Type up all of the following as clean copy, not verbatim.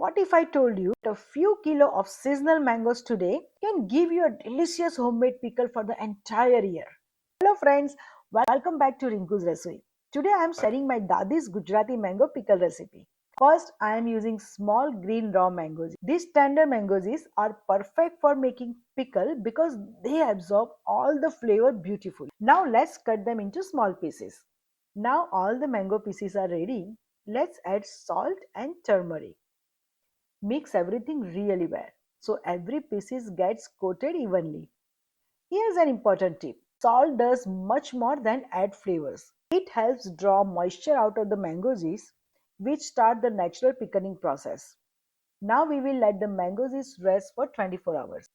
What if I told you that a few kilo of seasonal mangoes today can give you a delicious homemade pickle for the entire year? Hello friends, welcome back to Rinkus Rasoi. Today I am sharing my Dadi's Gujarati mango pickle recipe. First, I am using small green raw mangoes. These tender mangoes are perfect for making pickle because they absorb all the flavor beautifully. Now let's cut them into small pieces. Now all the mango pieces are ready. Let's add salt and turmeric. Mix everything really well so every piece gets coated evenly. Here's an important tip. Salt does much more than add flavors. It helps draw moisture out of the mango juice, which start the natural pickling process. Now we will let the mango juice rest for 24 hours.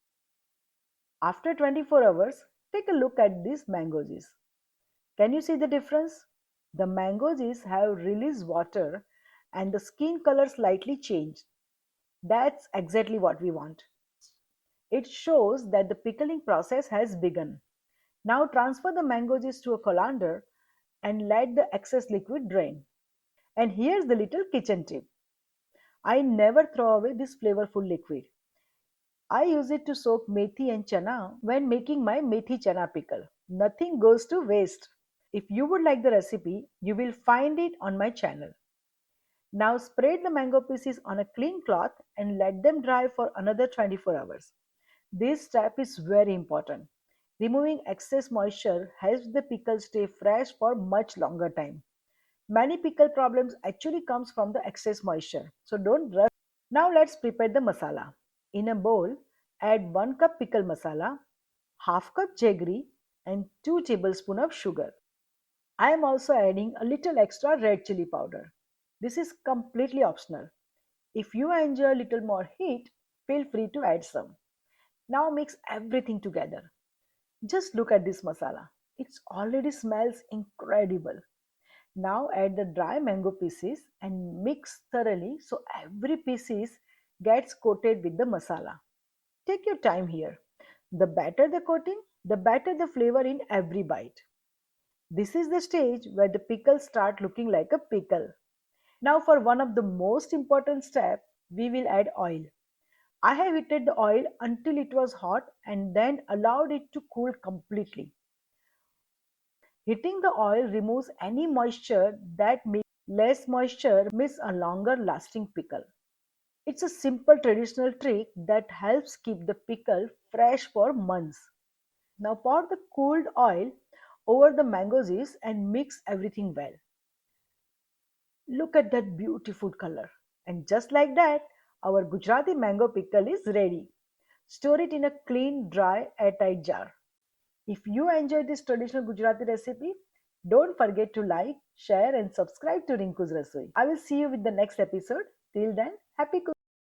After 24 hours, take a look at this mango juice. Can you see the difference? The mango juice have released water and the skin color slightly changed. That's exactly what we want. It shows that the pickling process has begun. Now transfer the mango juice to a colander and let the excess liquid drain. And here's the little kitchen tip. I never throw away this flavorful liquid. I use it to soak methi and chana when making my methi chana pickle. Nothing goes to waste. If you would like the recipe, you will find it on my channel. Now spread the mango pieces on a clean cloth and let them dry for another 24 hours. This step is very important. Removing excess moisture helps the pickle stay fresh for much longer time. Many pickle problems actually comes from the excess moisture, so don't rush. Now let's prepare the masala. In a bowl, add 1 cup pickle masala, half cup jaggery and 2 tablespoons of sugar. I am also adding a little extra red chili powder. This is completely optional. If you enjoy a little more heat, feel free to add some. Now mix everything together. Just look at this masala. It already smells incredible. Now add the dry mango pieces and mix thoroughly so every piece gets coated with the masala. Take your time here. The better the coating, the better the flavor in every bite. This is the stage where the pickles start looking like a pickle. Now for one of the most important steps, we will add oil. I have heated the oil until it was hot and then allowed it to cool completely. Heating the oil removes any moisture that makes less moisture miss a longer lasting pickle. It's a simple traditional trick that helps keep the pickle fresh for months. Now pour the cooled oil over the mango juice and mix everything well. Look at that beautiful color. And just like that, our Gujarati mango pickle is ready. Store it in a clean, dry, airtight jar. If you enjoyed this traditional Gujarati recipe, don't forget to like, share and subscribe to Rinku's Rasoi. I will see you with the next episode. Till then, happy cooking!